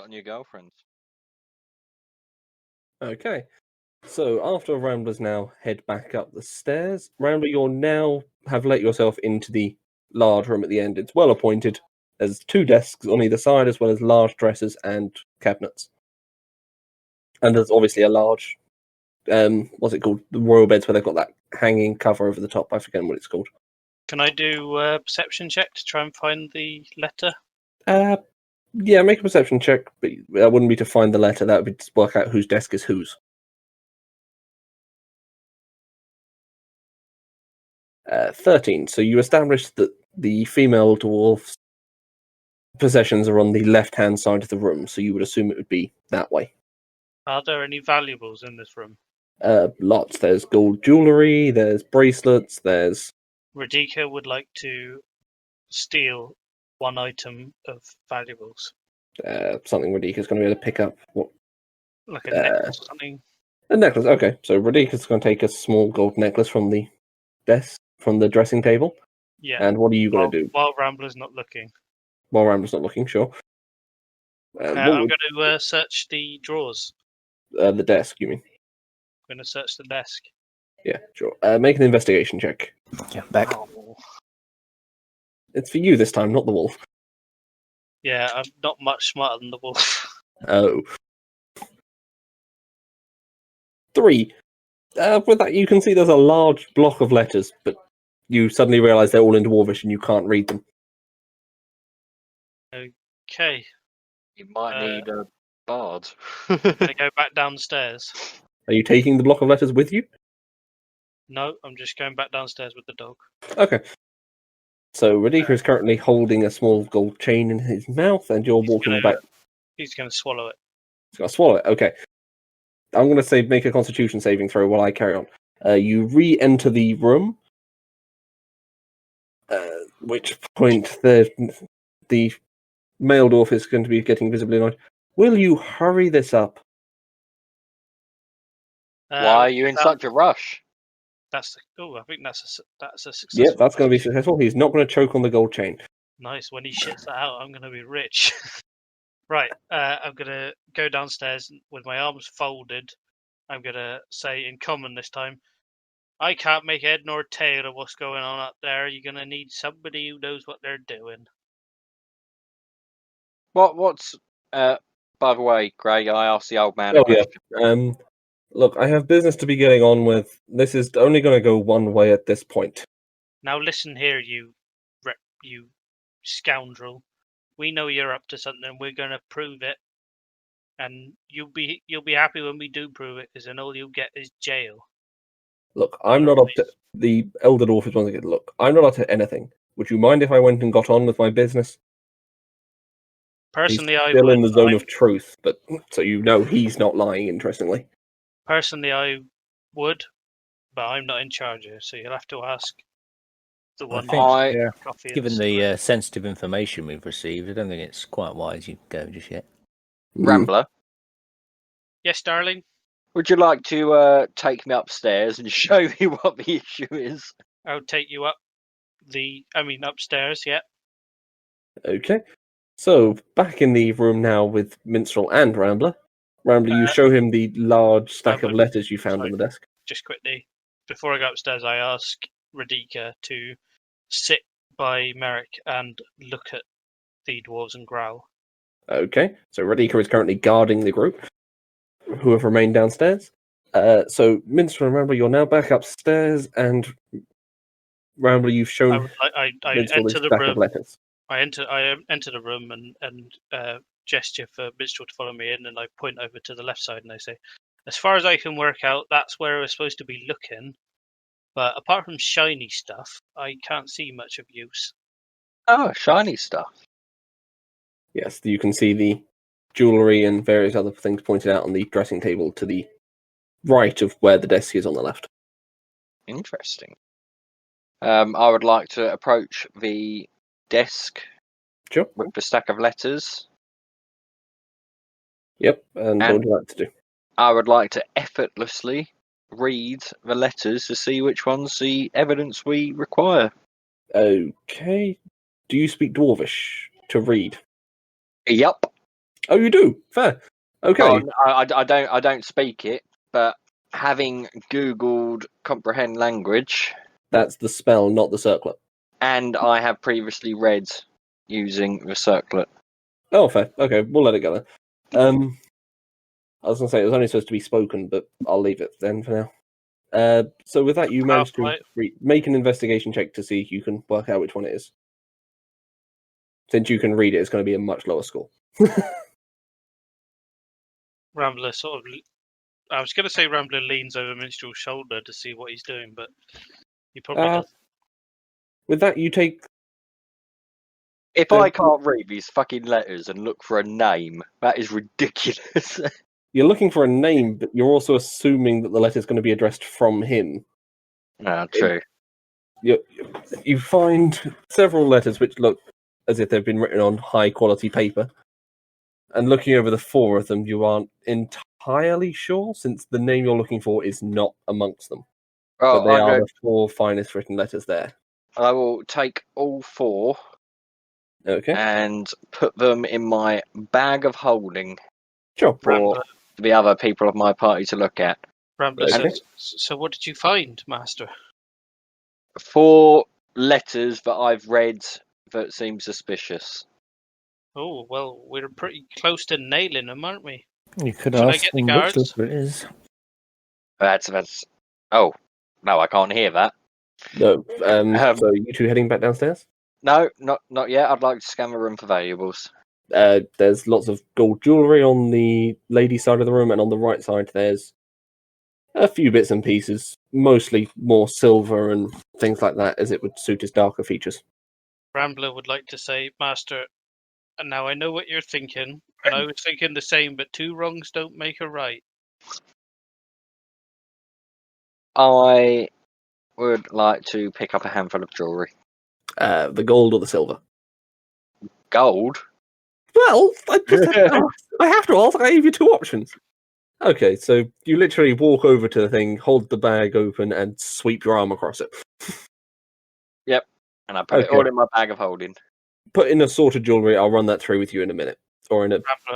got new girlfriends. Okay. So after Ramblers now head back up the stairs, Rambler, you're now have let yourself into the large room at the end. It's well appointed. There's 2 desks on either side, as well as large dressers and cabinets. And there's obviously a large, what's it called? The royal beds where they've got that hanging cover over the top. I forget what it's called. Can I do a perception check to try and find the letter? Yeah, make a perception check, but that wouldn't be to find the letter. That would be to work out whose desk is whose. 13. So you established that the female dwarf's possessions are on the left-hand side of the room, so you would assume it would be that way. Are there any valuables in this room? Lots. There's gold jewellery, there's bracelets, there's... Radika would like to steal 1 item of valuables. Something Radika's going to be able to pick up. What? Like a necklace or something? A necklace, okay. So Radika's going to take a small gold necklace from the desk, from the dressing table. Yeah. And what are you going to do? While Rambler's not looking. While Rambler's not looking, sure. I'm going to search the drawers. The desk, you mean? I'm going to search the desk. Yeah, sure. Make an investigation check. Yeah, back. Oh. It's for you this time, not the wolf. Yeah, I'm not much smarter than the wolf. Oh. 3. With that, you can see there's a large block of letters, but you suddenly realise they're all in Dwarvish and you can't read them. Okay. You might need a bard. I'm going to go back downstairs. Are you taking the block of letters with you? No, I'm just going back downstairs with the dog. Okay. So Radika is currently holding a small gold chain in his mouth, and you're walking back. He's going to swallow it. He's going to swallow it. Okay. I'm going to say make a Constitution saving throw while I carry on. You re-enter the room, which point the male dwarf is going to be getting visibly annoyed. Will you hurry this up? Why are you in such a rush? I think that's a success. Yep, that's going to be successful. He's not going to choke on the gold chain. Nice. When he shits that out, I'm going to be rich. Right. I'm going to go downstairs with my arms folded. I'm going to say in common this time, I can't make head nor tail of what's going on up there. You're going to need somebody who knows what they're doing. What's by the way, Greg, I asked the old man. Oh yeah. Look, I have business to be getting on with. This is only going to go one way at this point. Now listen here, you scoundrel. We know you're up to something. We're going to prove it, and you'll be happy when we do prove it, because then all you'll get is jail. Look, I'm not up to the elder dwarf is once again. Look, I'm not up to anything. Would you mind if I went and got on with my business? Personally, he's still in the zone of truth, but so you know he's not lying. Interestingly, personally, I would, but I'm not in charge here, so you'll have to ask the one. Given the sensitive information we've received, I don't think it's quite wise you go just yet. Rambler. Yes, darling. Would you like to take me upstairs and show me what the issue is? I'll take you upstairs, yeah. Okay. So, back in the room now with Minstrel and Rambler. Rambler, you show him the large stack of letters you found on the desk. Just quickly, before I go upstairs, I ask Radika to sit by Merrick and look at the dwarves and growl. Okay. So, Radika is currently guarding the group who have remained downstairs. So, Minstrel and Rambler, you're now back upstairs, and Rambler, you've shown I Minstrel this stack of letters. I enter the room and gesture for Minstrel to follow me in, and I point over to the left side and I say, as far as I can work out, that's where we're supposed to be looking. But apart from shiny stuff, I can't see much of use. Oh, shiny stuff. Yes, you can see the jewellery and various other things pointed out on the dressing table to the right of where the desk is on the left. Interesting. I would like to approach the desk with the stack of letters. Yep, and what would you like to do? I would like to effortlessly read the letters to see which one's the evidence we require. Okay. Do you speak Dwarvish to read? Yup. Oh, you do? Fair. Okay. Oh, I don't speak it, but having Googled comprehend language, That's the spell, not the circlet. and I have previously read using the circlet. Oh, fair. Okay, we'll let it go then. I was going to say it was only supposed to be spoken, but I'll leave it then for now. So with that, you managed to make an investigation check to see if you can work out which one it is. Since you can read it, it's going to be a much lower score. Rambler sort of... I was going to say Rambler leans over Minstrel's shoulder to see what he's doing, but he probably doesn't. With that, you take... If I can't read these fucking letters and look for a name, that is ridiculous. You're looking for a name, but you're also assuming that the letter's going to be addressed from him. True. You find several letters which look as if they've been written on high-quality paper. And looking over the 4 of them, you aren't entirely sure, since the name you're looking for is not amongst them. But they are the 4 finest written letters there. I will take all 4 and put them in my bag of holding for the other people of my party to look at. Rambler says, so what did you find, Master? 4 letters that I've read that seem suspicious. Oh, well, we're pretty close to nailing them, aren't we? You could ask them which letter it is. That's... Oh, no, I can't hear that. No. So you two heading back downstairs? No, not yet. I'd like to scan the room for valuables. There's lots of gold jewellery on the lady side of the room, and on the right side there's a few bits and pieces, mostly more silver and things like that, as it would suit his darker features. Rambler would like to say, Master, and now I know what you're thinking, and I was thinking the same, but 2 wrongs don't make a right. I would like to pick up a handful of jewellery. The gold or the silver? Gold? Well, I have to ask. I gave you 2 options. Okay, so you literally walk over to the thing, hold the bag open, and sweep your arm across it. Yep, and I put it all in my bag of holding. Put in assorted jewellery. I'll run that through with you in a minute, or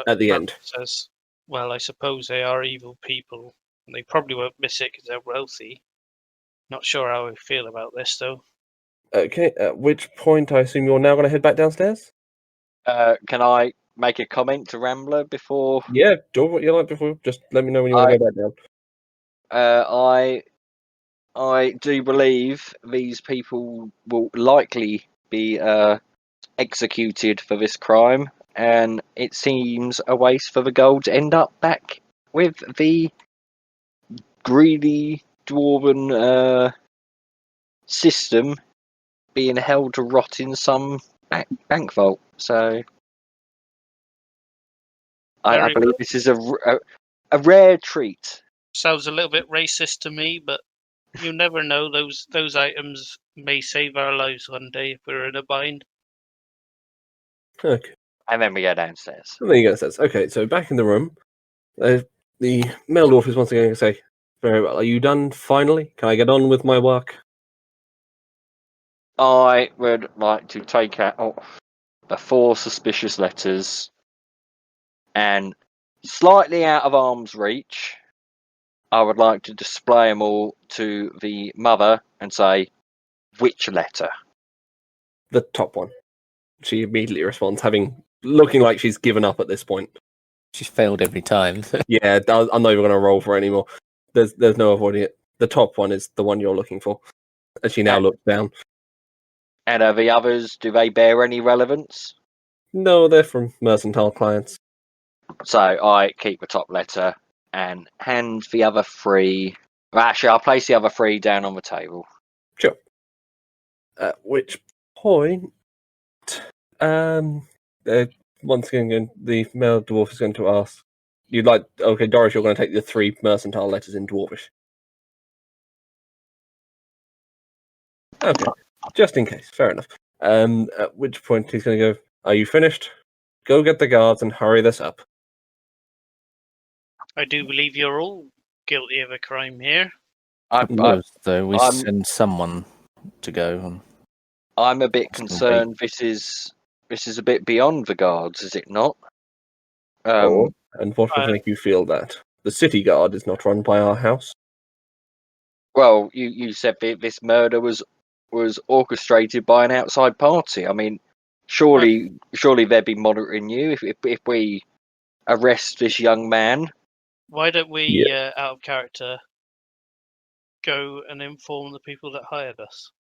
at the end. Says, well, I suppose they are evil people, and they probably won't miss it because they're wealthy. Not sure how I feel about this, though. Okay, at which point I assume you're now going to head back downstairs? Can I make a comment to Rambler before? Yeah, do what you like before. Just let me know when you want to go back down. I do believe these people will likely be executed for this crime, and it seems a waste for the gold to end up back with the greedy dwarven system being held to rot in some bank vault. So I believe this is a rare treat. Sounds a little bit racist to me, but you never know. Those items may save our lives one day if we're in a bind. Okay. And then we go downstairs. And then you go downstairs. Okay, so back in the room, the male dwarf is once again going to say, very well, are you done finally? Can I get on with my work? I would like to take out the 4 suspicious letters and, slightly out of arm's reach, I would like to display them all to the mother and say, which letter? The top one. She immediately responds, looking like she's given up at this point. She's failed every time. Yeah, I'm not even going to roll for it anymore. There's no avoiding it. The top one is the one you're looking for. As she now looks down. And the others, do they bear any relevance? No, they're from mercantile clients. So I keep the top letter and hand the other 3. Actually, I'll place the other 3 down on the table. Sure. At which point, once again, the male dwarf is going to ask, okay, Doris, you're going to take the 3 mercantile letters in Dwarvish. Okay, just in case, fair enough. At which point he's going to go, are you finished? Go get the guards and hurry this up. I do believe you're all guilty of a crime here. Though we send someone to go. I'm a bit concerned. This is a bit beyond the guards, is it not? And what would I- make you feel that? The city guard is not run by our house. Well, you said this murder was orchestrated by an outside party. I mean, surely they'd be monitoring you if we arrest this young man. Why don't we, out of character, go and inform the people that hired us?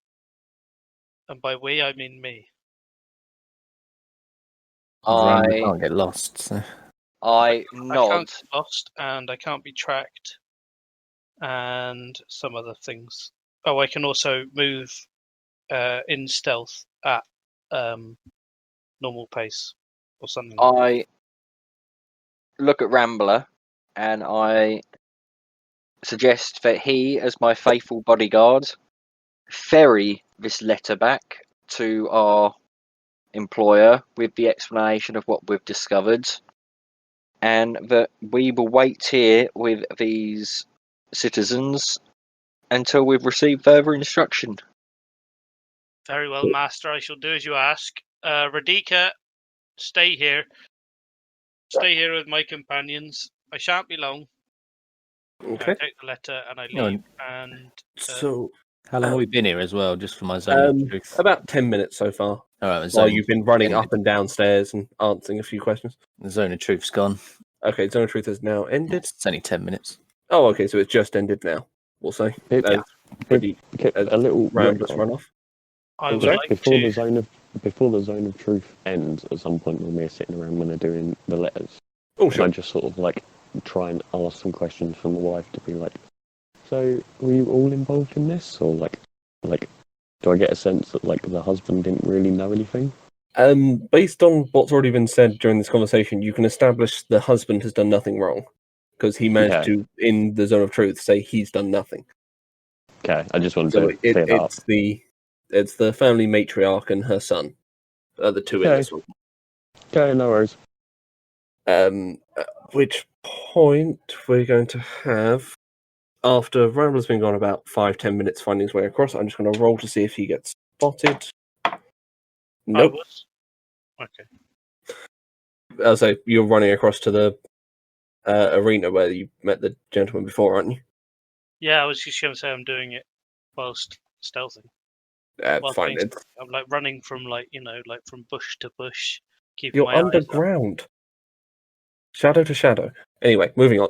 And by we, I mean me. Rambler I can't get lost. So. I I nod. can't get lost, and I can't be tracked, and some other things. Oh, I can also move in stealth at normal pace, or something. I look at Rambler and I suggest that he, as my faithful bodyguard, ferry this letter back to our employer with the explanation of what we've discovered, and that we will wait here with these citizens until we've received further instruction. Very well, Master. I shall do as you ask. Radika, stay here. Stay here with my companions. I shan't be long. Okay. I take the letter and I No, leave. And So, How long have we been here as well, just for my zone of truth? about 10 minutes so far. All right, While zone, you've been running ended. up and downstairs and answering a few questions. the zone of truth's gone. Okay, Zone of Truth has now ended. It's only 10 minutes. Oh, okay, so it's just ended now, we'll say. It- As pretty A little Rambler's retcon. run off. I would Sorry? like before to. the zone of truth ends at some point when we're sitting around when they're doing the letters. Oh, Can I sure. just sort of like try and ask some questions from the wife to be like, so were you all involved in this, or like do I get a sense that like the husband didn't really know anything? Based on what's already been said during this conversation, you can establish the husband has done nothing wrong. Because he managed Okay. to, in the Zone of Truth, say he's done nothing. Okay, I just wanted So to clear that up. it's the family matriarch and her son. Are the two in Okay. this one. Okay, no worries. At which point we're going to have, after Rambler's been gone about 5-10 minutes finding his way across, I'm just going to roll to see if he gets spotted. I Nope. was. Okay. I'll say you're running across to the arena where you met the gentleman before, aren't you? Yeah, I was just going to say I'm doing it whilst stealthing. Well, Fine. thanks. I'm like running from like from bush to bush, keeping You're my eyes up. underground. Shadow to shadow. Anyway, moving on.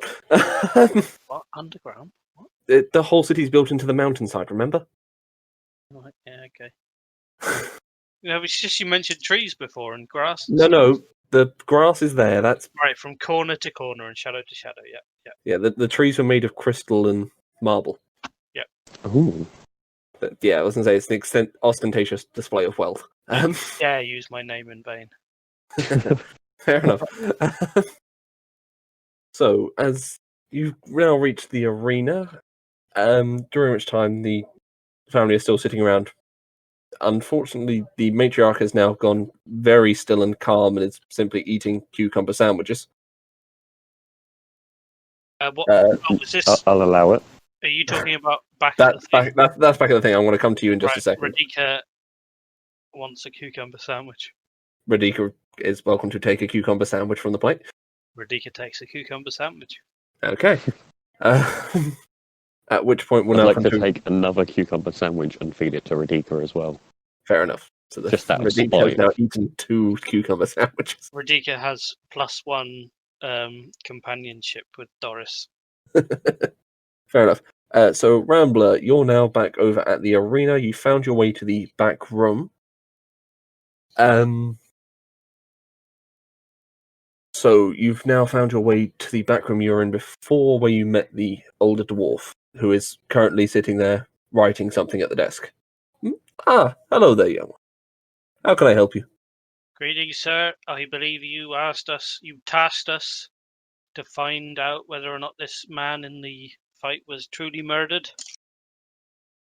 What? Underground? What? The whole city's built into the mountainside, remember? Right, yeah, okay. It's just you mentioned trees before and grass. And stuff. No, the grass is there. That's Right, from corner to corner and shadow to shadow. Yeah. yeah. The trees were made of crystal and marble. Ooh. But yeah, I was gonna say it's an ostentatious display of wealth. Yeah, use my name in vain. Fair enough. So, as you now reach the arena, during which time the family is still sitting around. Unfortunately, the matriarch has now gone very still and calm and is simply eating cucumber sandwiches. What Uh, was this? I'll allow it. Are you talking about back at That's the thing? that's back at the thing. I'm going to come to you in just Right, a second. Radika wants a cucumber sandwich. Radika is welcome to take a cucumber sandwich from the plate. Radika takes a cucumber sandwich. Okay. At which point we'll I'd now like come to to... take another cucumber sandwich and feed it to Radika as well. Fair enough. So the Just out of Radika has spite. now eaten 2 cucumber sandwiches. Radika has +1 companionship with Doris. Fair enough. So Rambler, you're now back over at the arena. You found your way to the back room. So you've now found your way to the back room you were in before, where you met the older dwarf, who is currently sitting there writing something at the desk. Hello there, young one. How can I help you? Greetings, sir. I believe you tasked us to find out whether or not this man in the fight was truly murdered.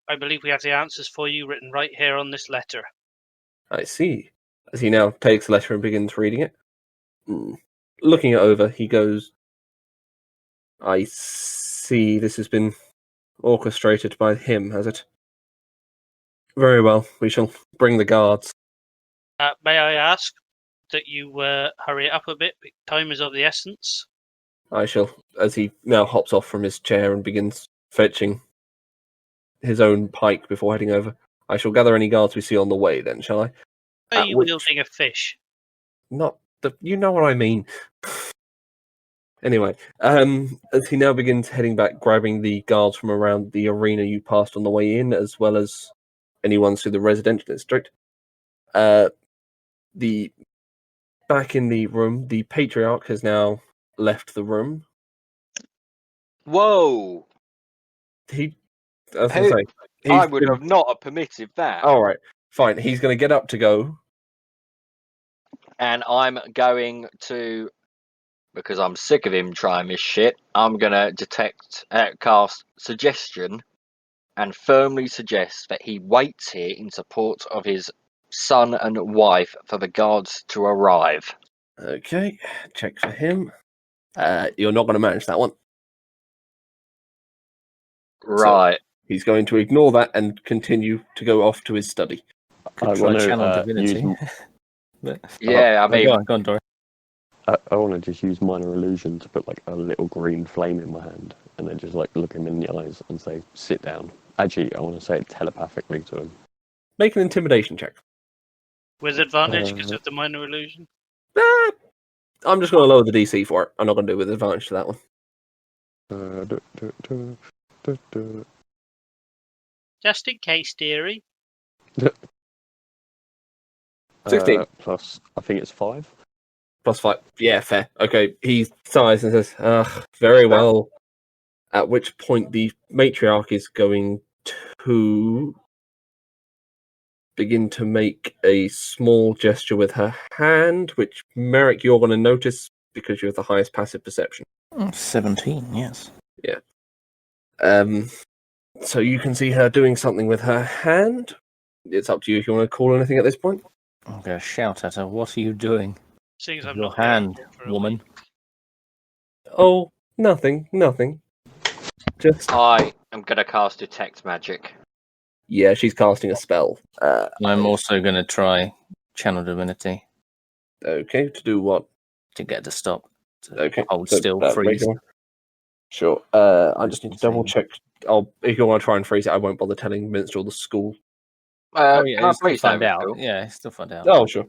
I believe we have the answers for you written right here on this letter. I see. As he now takes the letter and begins reading it. Looking it over, he goes, I see this has been orchestrated by him, has it? Very well, we shall bring the guards. May I ask, that you hurry it up a bit. Time is of the essence. I shall, as he now hops off from his chair and begins fetching his own pike before heading over. I shall gather any guards we see on the way, then, shall I? Are you wielding a fish? Not the. You know what I mean. Anyway, as he now begins heading back, grabbing the guards from around the arena you passed on the way in, as well as anyone through the residential district. The back in the room, the patriarch has now left the room. Whoa! He, as I say, I would have not have permitted that. All right, fine. He's going to get up to go, and I'm going to, because I'm sick of him trying this shit, I'm going to cast suggestion and firmly suggest that he waits here in support of his son and wife for the guards to arrive. Okay, check for him. You're not going to manage that one. Right. So he's going to ignore that and continue to go off to his study. Could I try want channel to divinity. use. Yeah, I mean, Go on, Dory. I want to just use minor illusion to put like a little green flame in my hand, and then just like look him in the eyes and say, "Sit down." Actually, I want to say it telepathically to him. Make an intimidation check. With advantage because of the minor illusion? I'm just going to lower the DC for it. I'm not going to do it with advantage to that one. Just in case, dearie. 16. Plus, I think it's 5. +5. Yeah, fair. Okay, he sighs and says, very well. At which point the matriarch is going to begin to make a small gesture with her hand, which, Merrick, you're going to notice because you have the highest passive perception. 17, yes. Yeah. So you can see her doing something with her hand. It's up to you if you want to call anything at this point. I'm going to shout at her, what are you doing? Seeing as I'm Your not hand, there for a woman. week. Oh, nothing. Just... I am going to cast Detect Magic. Yeah, she's casting a spell. I'm also going to try channel divinity Okay, to do what? to get to stop. To Okay. hold so, still, freeze. regular. Sure. I just need to double Insane. check. If you want to try and freeze it, I won't bother telling Minstrel the school. Oh, Can yeah, I still please find know, out. Phil? Yeah, still find out. Oh, sure.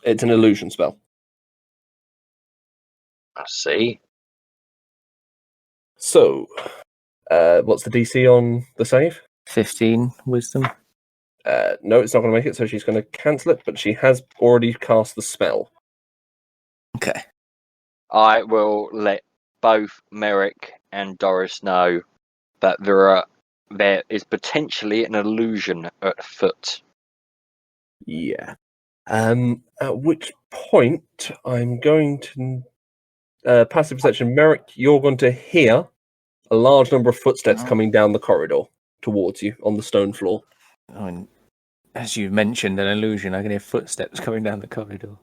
It's an illusion spell. I see. So, what's the DC on the save? 15 wisdom. No, it's not going to make it, so she's going to cancel it, but she has already cast the spell. Okay. I will let both Merrick and Doris know that there is potentially an illusion at foot. Yeah. At which point, I'm going to... passive perception. Merrick, you're going to hear a large number of footsteps coming down the corridor towards you on the stone floor. I mean, as you mentioned, an illusion. I can hear footsteps coming down the corridor.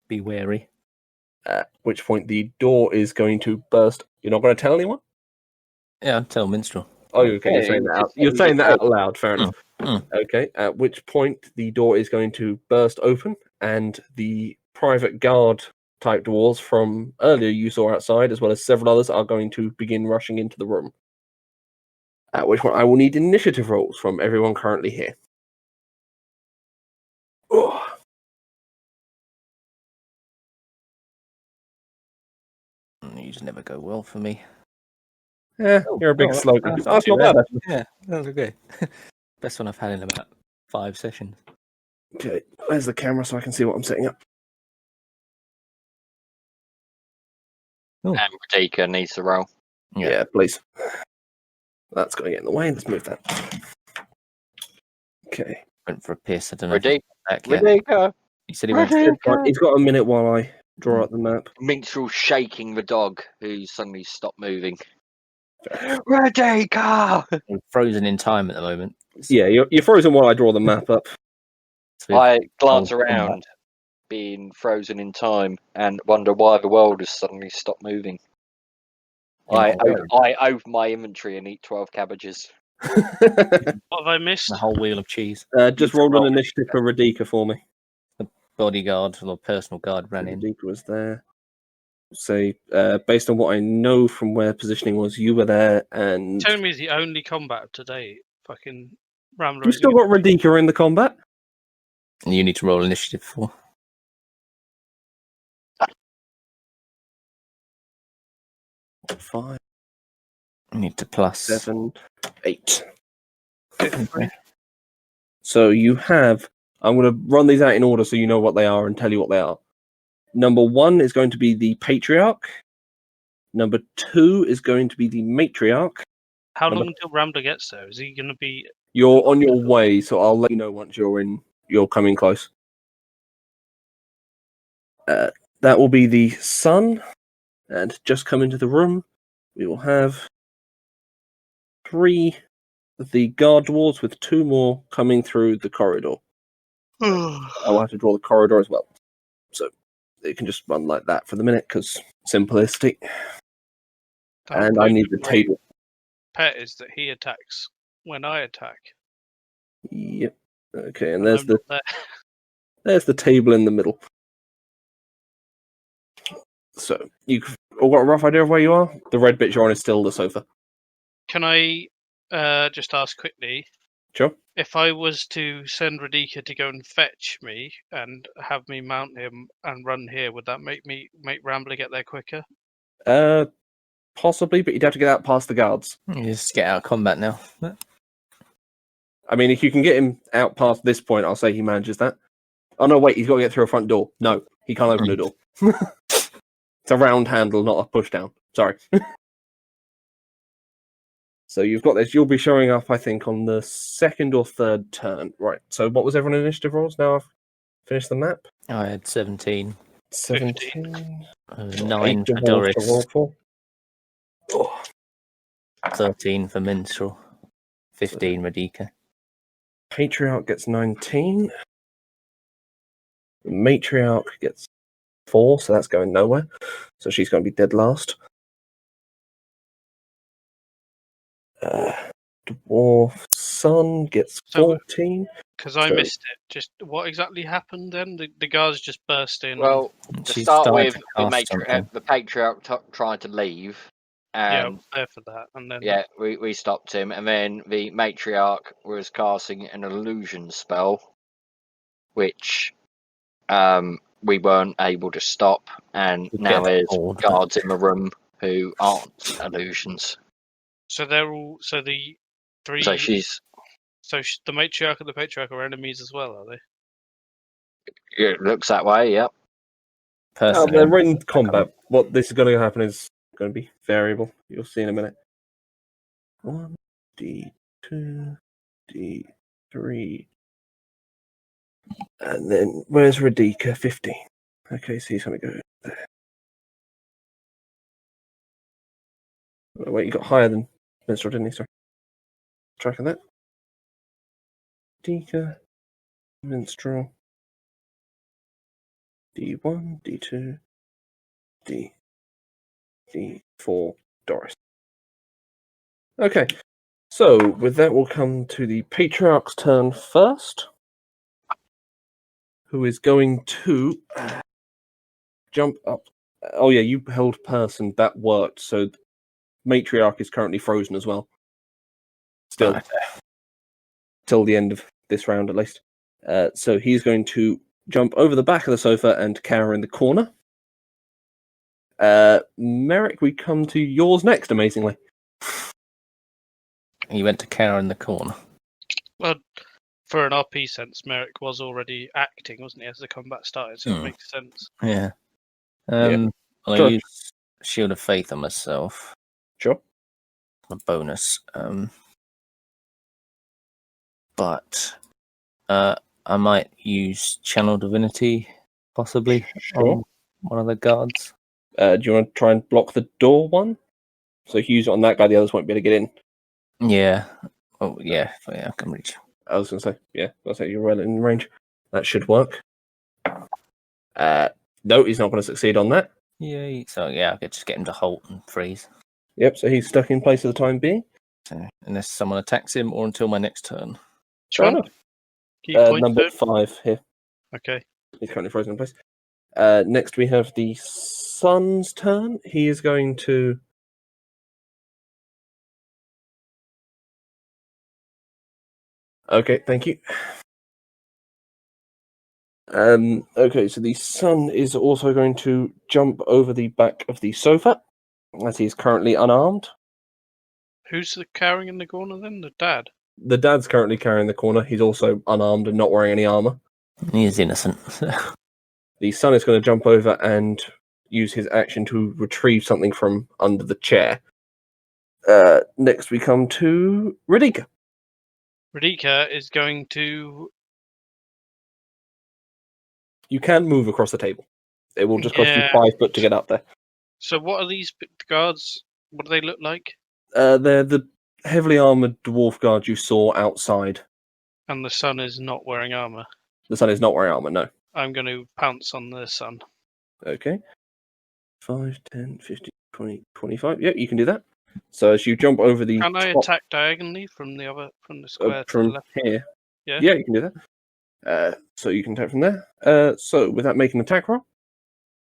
Be wary. At which point the door is going to burst. You're not going to tell anyone? Yeah, I'll tell Minstrel. Oh, okay. You're saying that out, you're saying that out loud. Fair enough. Mm. Okay. At which point the door is going to burst open, and the private guard type dwarves from earlier you saw outside, as well as several others, are going to begin rushing into the room. At which point I will need initiative rolls from everyone currently here. Oh. These never go well for me. You're a big slug. That's That's not not too bad. Yeah, that was okay. Best one I've had in about 5 sessions. Okay, where's the camera so I can see what I'm setting up? Oh. And Radika needs to roll. Yeah, please. That's going to get in the way. Let's move that. Okay. Went for a piss. I don't know. if Radika. he's back yet. Radika. He said he went. Radika. He's got a minute while I draw up the map. Minstrel shaking the dog, who suddenly stopped moving. Radika! I'm frozen in time at the moment. Yeah, you're frozen while I draw the map up. So I glance Oh, around, being frozen in time, and wonder why the world has suddenly stopped moving. I open my inventory and eat 12 cabbages. What have I missed? The whole wheel of cheese. Just roll an initiative for Radika for me. Bodyguard or personal guard ran in. Radika was there. Say, based on what I know from where positioning was, you were there, and Telling me is the only combat of today. Fucking Rambler. you still got Radika in the combat. And you need to roll initiative for. 5, You need to plus 7, 8. Okay. So you have. I'm going to run these out in order so you know what they are and tell you what they are. Number 1 is going to be the Patriarch. Number 2 is going to be the Matriarch. How long until Rambler gets there? Is he going to be? You're on your way, so I'll let you know once you're coming close. That will be the Sun, and just come into the room. We will have 3 of the guard dwarves with 2 more coming through the corridor. I'll have to draw the corridor as well, so it can just run like that for the minute because simplicity. And I need the table. Pet is that he attacks when I attack. Yep. Okay, and I'm there's the not there. there's the table in the middle. So you've all got a rough idea of where you are. The red bit you're on is still the sofa. Can I just ask quickly? Sure. If I was to send Radika to go and fetch me and have me mount him and run here, would that make Rambler get there quicker? Possibly, but you'd have to get out past the guards. You just get out of combat now. I mean, if you can get him out past this point, I'll say he manages that. Oh no, wait, he's got to get through a front door. No, he can't open the door. It's a round handle, not a push down. Sorry. So you've got this. You'll be showing up, I think, on the 2nd or 3rd turn. Right. So what was everyone's initiative rolls? Now I've finished the map. I had 17. 17. 9 for to Doris. roll for. Oh. 13 for Minstrel. 15 Radika. Patriarch gets 19. The Matriarch gets 4, so that's going nowhere. So she's going to be dead last. Dwarf Sun gets 14. Because I So- missed it. Just what exactly happened then? The guards just burst in. Well, to She start started with, to the, cast something. the Patriarch tried to leave. yeah, I And was there for that. And then yeah, we stopped him. And then the Matriarch was casting an illusion spell, which we weren't able to stop. And We'd now get there's bored, but- guards in the room who aren't illusions. so they're all the 3. So she's The Matriarch and the Patriarch are enemies as well, are they? it looks that way. Yep. Personally, They're in combat. What this is going to happen is going to be variable. You'll see in a minute. 1, D2, D3. And then, where's Radika? 15. Okay, so he's going to go there. Oh, wait, you got higher than Minstrel, didn't he? Sorry. Tracking that. Radika, Minstrel. D1, D2, D4, Doris. Okay, so with that, we'll come to the Patriarch's turn first, who is going to jump up. Oh yeah, you held person, that worked, so Matriarch is currently frozen as well. Still, till the end of this round at least. So he's going to jump over the back of the sofa and cower in the corner. Merrick, we come to yours next, amazingly. he went to cower in the corner. Well, for an RP sense, Merrick was already acting, wasn't he, as the combat started, so it makes sense. Yeah. Yeah. I'll Sure. use Shield of Faith on myself. Sure. A bonus. But I might use Channel Divinity, possibly, Sure. on one of the guards. Do you want to try and block the door one? So if you use it on that guy, the others won't be able to get in. Yeah. Oh, yeah. I can reach. I was going to say, yeah, I'll say you're well in range. That should work. No, he's not going to succeed on that. Yay. So, yeah, I could just get him to halt and freeze. Yep, so he's stuck in place for the time being. So, unless someone attacks him or until my next turn. Which Fair one? enough. Key point Number third? 5 here. Okay. He's currently frozen in place. Next, we have the Sun's turn. He is going to. Okay, thank you. Okay, so the Sun is also going to jump over the back of the sofa, as he is currently unarmed. Who's the carrying in the corner then? The dad. The dad's currently carrying the corner. He's also unarmed and not wearing any armor. He is innocent. The Sun is going to jump over and use his action to retrieve something from under the chair. Next, we come to Radika. Radika is going to. You can move across the table. It will just cost you Yeah. 5 foot to get up there. So what are these guards? What do they look like? They're the heavily armored dwarf guards you saw outside. And the Sun is not wearing armor. The Sun is not wearing armor, no. I'm going to pounce on the Sun. Okay. 5, 10, 15, 20, 25. Yep, you can do that. So as you jump over the Can I top attack diagonally from the square to the from left? here. Yeah. Yeah, you can do that. So you can attack from there. So with that, make an attack roll.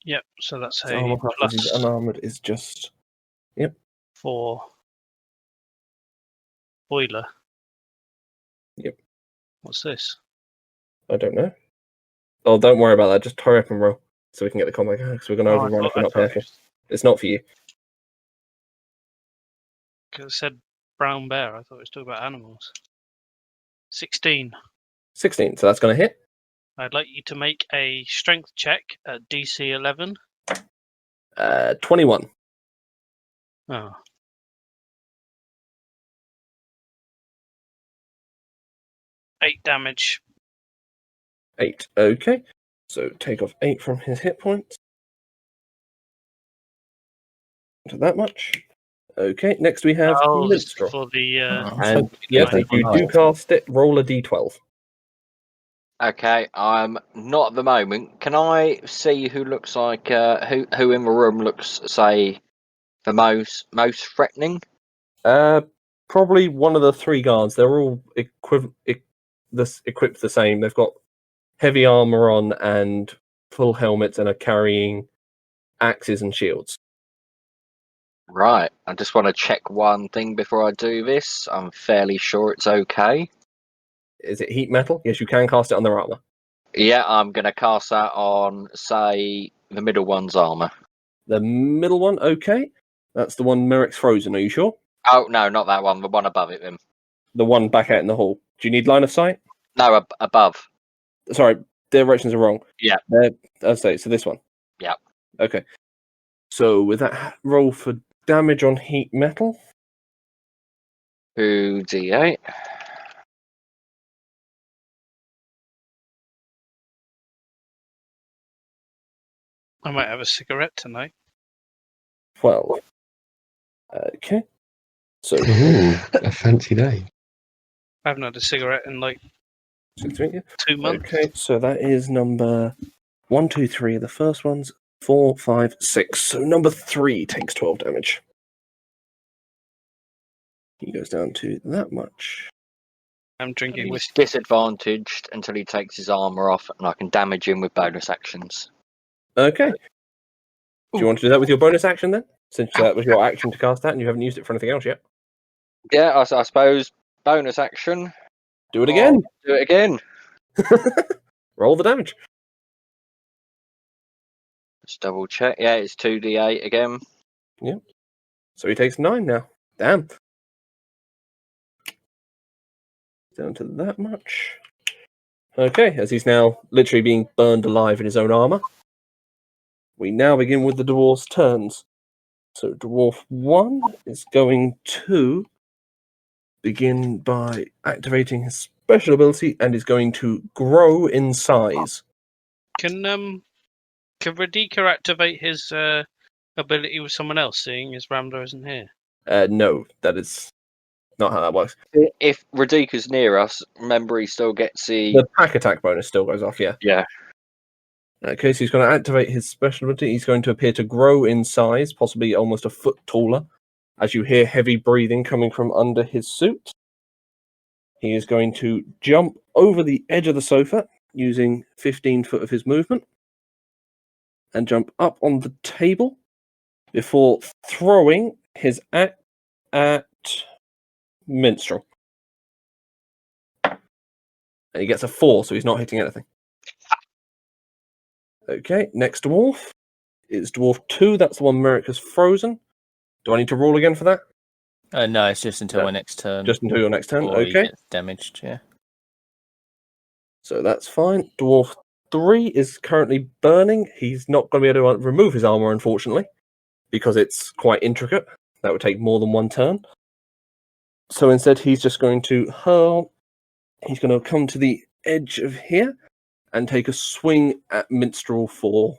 Yep. So that's So a armor class is plus unarmored is just 4 boiler. Yep. What's this? I don't know. Oh, don't worry about that. Just hurry up and roll so we can get the combat going. Because we're going to overrun if we're not careful. It's not for you. Because it said brown bear. I thought it was talking about animals. 16. 16. So that's going to hit. I'd like you to make a strength check at DC 11. 21. Oh. Eight damage. 8. Okay. So take off 8 from his hit points. To that much. Okay. Next we have Oh, this is Minstrel. for the. And yes, if you do cast it, roll a d12. Okay, I'm not at the moment. Can I see who looks like who in the room looks, say, the most threatening? Probably one of the 3 guards. They're all equipped the same. They've got heavy armor on and full helmets and are carrying axes and shields. Right. I just want to check one thing before I do this. I'm fairly sure it's okay. Is it heat metal? Yes, you can cast it on their armor. Yeah, I'm going to cast that on, say, the middle one's armor. The middle one, okay. That's the one Merrick's frozen, are you sure? Oh, no, not that one. The one above it, then. The one back out in the hall. Do you need line of sight? No, above. Sorry, directions are wrong. Yeah. I'll say, so this one. Yeah. Okay. So with that roll for damage on heat metal. 2d8. I might have a cigarette tonight. 12. Okay. So Ooh, a fancy day. I haven't had a cigarette in like 6 to 2 months. Okay, so that is number 1, 2, 3. The first one's 4, 5, 6. So number 3 takes 12 damage. He goes down to that much. I'm drinking He's whiskey. disadvantaged until he takes his armor off, and I can damage him with bonus actions. Okay. Do you want to do that with your bonus action then? Since that was your action to cast that and you haven't used it for anything else yet. Yeah, I suppose bonus action. Do it again. Do it again. Roll the damage. Let's double check. Yeah, it's 2d8 again. So he takes 9 now. Damn. Down to that much. Okay, as he's now literally being burned alive in his own armor. We now begin with the dwarf's turns. So Dwarf 1 is going to begin by activating his special ability and is going to grow in size. Can Radika activate his ability with someone else, seeing as Ramdo isn't here? No, that is not how that works. If Radika's near us, remember he still gets The pack attack bonus still goes off, yeah. Yeah. Okay, so he's going to activate his special ability. He's going to appear to grow in size, possibly almost a foot taller, As you hear heavy breathing coming from under his suit, he is going to jump over the edge of the sofa using 15 foot of his movement and jump up on the table before throwing his axe at Minstrel. And he gets a 4, so he's not hitting anything. Okay, next dwarf is dwarf 2. That's the one Merrick has frozen. Do I need to roll again for that? No, it's just until my next turn. Just until your next turn, before he okay. gets damaged, yeah. So that's fine. Dwarf 3 is currently burning. He's not going to be able to remove his armor, unfortunately, because it's quite intricate. That would take more than one turn. So instead, he's just going to hurl. He's going to come to the edge of here and take a swing at Minstrel for,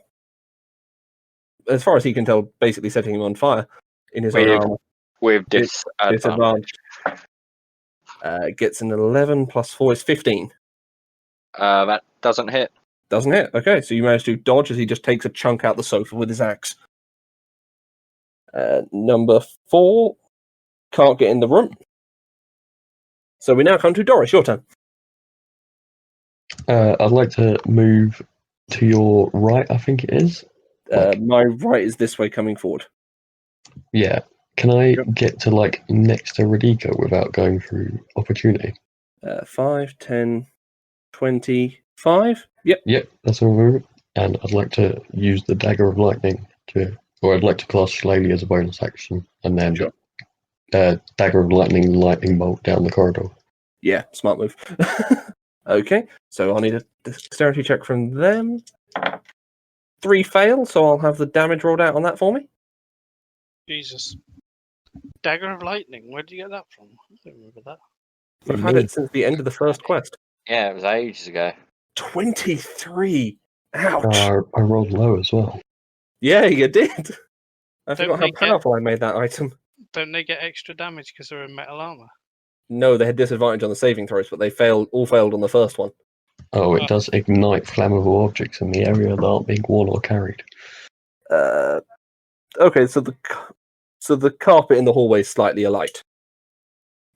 as far as he can tell, basically setting him on fire in his own armor. With disadvantage. Gets an 11 plus 4 is 15. That doesn't hit. Doesn't hit. Okay, so you manage to dodge as he just takes a chunk out the sofa with his axe. Number 4 can't get in the room. So we now come to Doris. Your turn. I'd like to move to your right, I think it is. My right is this way coming forward. Yeah. Can I get to next to Radika without going through opportunity? 5, 10, 25. Yep. Yep, that's all movement. And I'd like to use the Dagger of Lightning or I'd like to cast Shillelagh as a bonus action, and then Dagger of Lightning bolt down the corridor. Yeah, smart move. Okay, so I'll need a dexterity check from them. 3 fail, so I'll have the damage rolled out on that for me. Jesus. Dagger of Lightning, where did you get that from? I don't remember that. We've had it since the end of the first quest. Yeah, it was ages ago. 23! Ouch! I rolled low as well. Yeah, you did! I Don't forgot how they get- powerful I made that item. Don't they get extra damage because they're in metal armor? No, they had disadvantage on the saving throws, but they all failed on the first one. Oh, it does ignite flammable objects in the area that aren't being worn or carried. Okay, so the carpet in the hallway is slightly alight.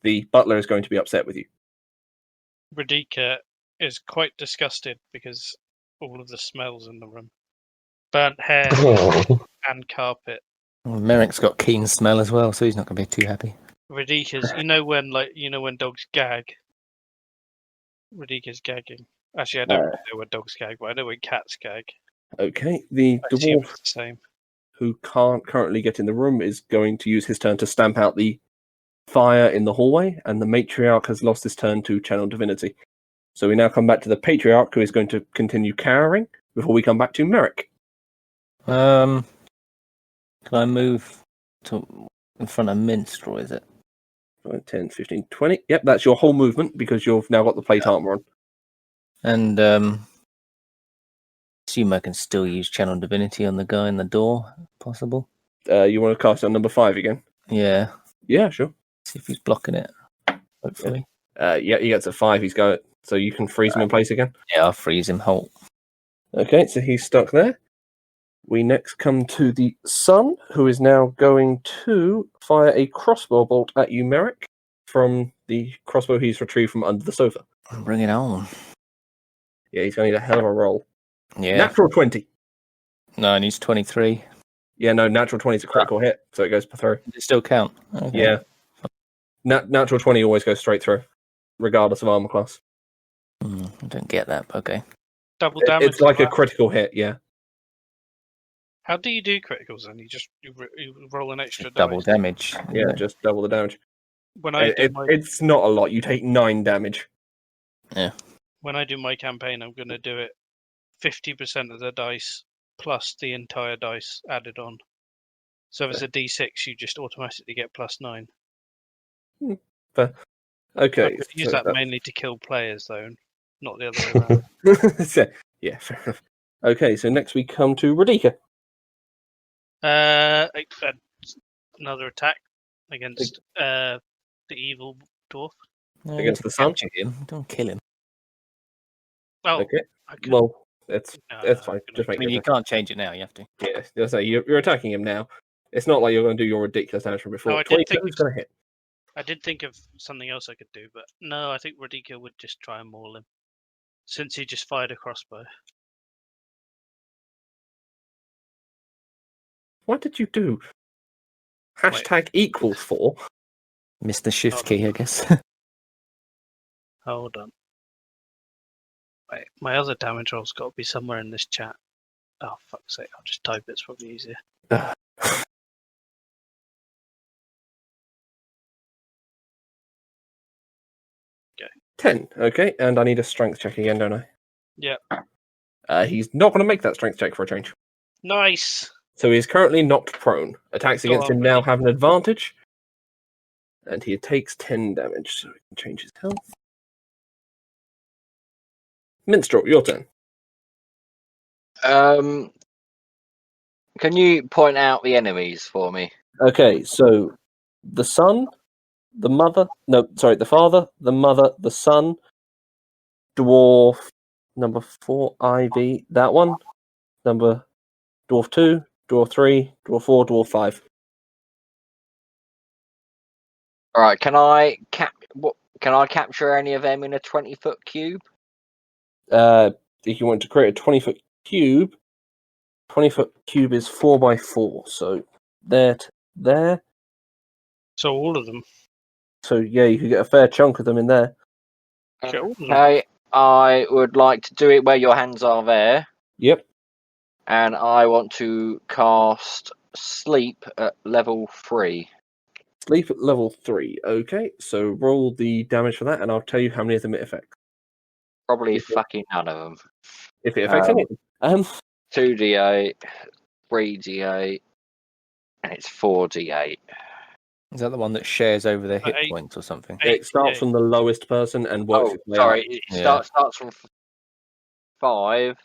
The butler is going to be upset with you. Radika is quite disgusted because all of the smells in the room. Burnt hair Oh, and carpet. Well, Merrick's got keen smell as well, so he's not going to be too happy. Radika's, you know when dogs gag? Radika's gagging. Actually, I don't really know when dogs gag, but I know when cats gag. Okay, the I assume dwarf it's the same. who can't currently get in the room is going to use his turn to stamp out the fire in the hallway, and the matriarch has lost his turn to channel divinity. So we now come back to the patriarch, who is going to continue cowering before we come back to Merrick. Can I move to in front of Minstrel, is it? 5, 10, 15, 20. Yep, that's your whole movement because you've now got the plate armor on. And assume I can still use Channel Divinity on the guy in the door, if possible. You want to cast on number 5 again? Yeah. Yeah, sure. See if he's blocking it. Hopefully. Yeah, he gets a 5. He's going, so you can freeze him in place again. Yeah, I'll freeze him whole. Okay, so he's stuck there. We next come to the sun, who is now going to fire a crossbow bolt at you, Merrick, from the crossbow he's retrieved from under the sofa. Bring it on. Yeah, he's going to need a hell of a roll. Yeah. Natural 20. No, it needs 23. Yeah, no, natural 20 is a critical hit, so it goes through. Does it still count? Okay. Yeah. Natural 20 always goes straight through, regardless of armor class. I don't get that, but okay. Double damage. It's like as a well. critical hit, yeah. How do you do criticals then? You roll an extra Double dice. damage. Yeah, isn't it? just double the damage. When I do It's not a lot. You take 9 damage. when I do my campaign, I'm going to do it 50% of the dice plus the entire dice added on. So if it's a D6, you just automatically get +9. Okay. I could use so that mainly to kill players, though, not the other way around. So, yeah, fair enough. Okay, so next we come to Radika. Another attack against the evil dwarf. No, Against you the sun? capture him. Don't kill him. Oh, Okay. I could, Well, it's no, fine. Just I make mean, it. you can't change it now. You have to. Yeah, you're attacking him now. It's not like you're going to do your ridiculous damage from before. No, I did 22 think is going to hit. I did think of something else I could do, but no, I think Radika would just try and maul him, since he just fired a crossbow. What did you do? Hashtag equals 4. Missed the shift key, I guess. Hold on. Wait, my other damage roll's got to be somewhere in this chat. Oh, fuck's sake, I'll just type it, it's probably easier. 10. Okay, and I need a strength check again, don't I? Yeah. He's not going to make that strength check for a change. Nice! So he's currently knocked prone. Attacks Go against on, him now buddy. have an advantage. And he takes 10 damage, so he can change his health. Minstrel, your turn. Can you point out the enemies for me? Okay, so the son, the mother, no, sorry, the father, the mother, the son, dwarf number 4, Ivy, that one, number dwarf 2, dwarf 3, dwarf 4, dwarf 5. All right. Can I capture any of them in a 20-foot cube? If you want to create a 20-foot cube, 20-foot cube is 4x4, so there to there. So all of them. So yeah, you could get a fair chunk of them in there. Get all of them. Okay. I would like to do it where your hands are there, Yep. and I want to cast Sleep at level 3. Sleep at level 3. Okay, so roll the damage for that, and I'll tell you how many of them it affects. Probably Okay. fucking none of them. If it affects any of them. 2d8, 3d8, and it's 4d8. Is that the one that shares over their hit 8. points or something? It starts from the lowest person and works Oh, its way sorry. up. It Yeah. starts from 5,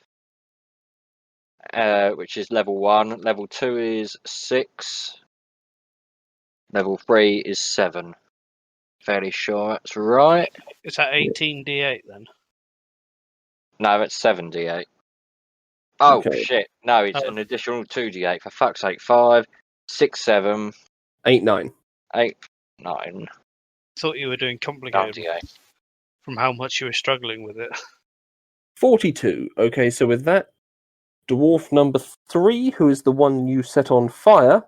which is level 1. Level 2 is 6. Level 3 is 7. Fairly sure that's right. Is that 18d8 then? No, it's 7d8. Oh, Okay. shit. No, it's Oh. an additional 2d8. For fuck's sake. 5, 6, 7, 8, 9. 8, 9, Thought you were doing complicated 9d8. from how much you were struggling with it. 42. Okay, so with that, dwarf number 3, who is the one you set on fire,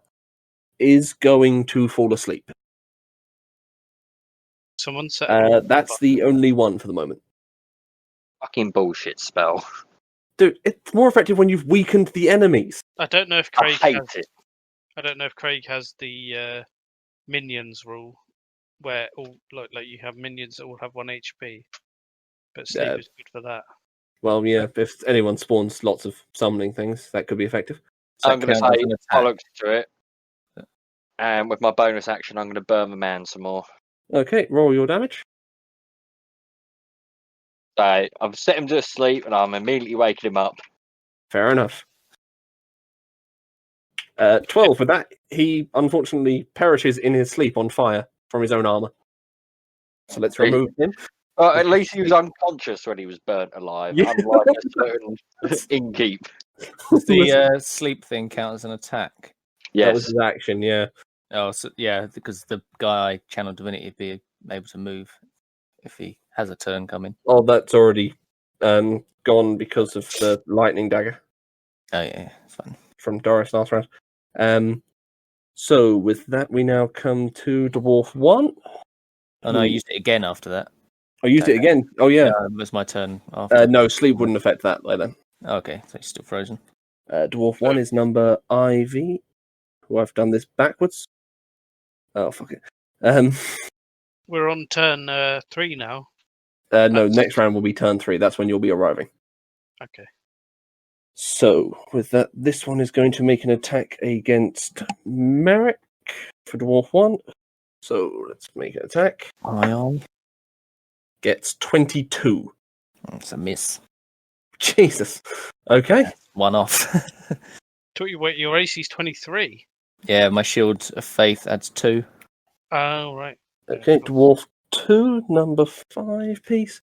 is going to fall asleep. Someone set a dwarf on That's fire. the only one for the moment. Fucking bullshit spell. Dude, it's more effective when you've weakened the enemies. I don't know if I Craig hate has, it. I don't know if Craig has the minions rule where all like you have minions that all have 1 HP. But sleep Yeah. is good for that. Well, yeah, if anyone spawns lots of summoning things, that could be effective. Does I'm that going to count say as an attack? bollocks to it. And with my bonus action, I'm going to burn the man some more. Okay, roll your damage. So I've set him to sleep, and I'm immediately waking him up. Fair enough. 12 for that. He unfortunately perishes in his sleep on fire from his own armor. So let's remove him. Well, at least he was unconscious when he was burnt alive, Yeah. unlike a certain innkeep. Does the sleep thing count as an attack? That was Yes. his action, yeah. Oh, so, yeah, because the guy channel divinity would be able to move if he has a turn coming. Oh, that's already gone because of the lightning dagger Oh yeah, it's fine. from Doris last round. So with that, we now come to Dwarf 1. Oh no, I used it again after that. I used it again. Oh, yeah. It was my turn after. No, sleep wouldn't affect that like then. Okay, so it's still frozen. Dwarf 1 is number Ivy, who I've done this backwards. Oh, fuck it. We're on turn 3 now. No, That's- next round will be turn 3. That's when you'll be arriving. Okay. So, with that, this one is going to make an attack against Merrick for Dwarf 1. So, let's make an attack. Aye. Gets 22. It's a miss. Jesus. Okay. One off. Thought your AC's 23. Yeah, my shield of faith adds 2. Oh, right. Okay, Dwarf 2, number 5 piece,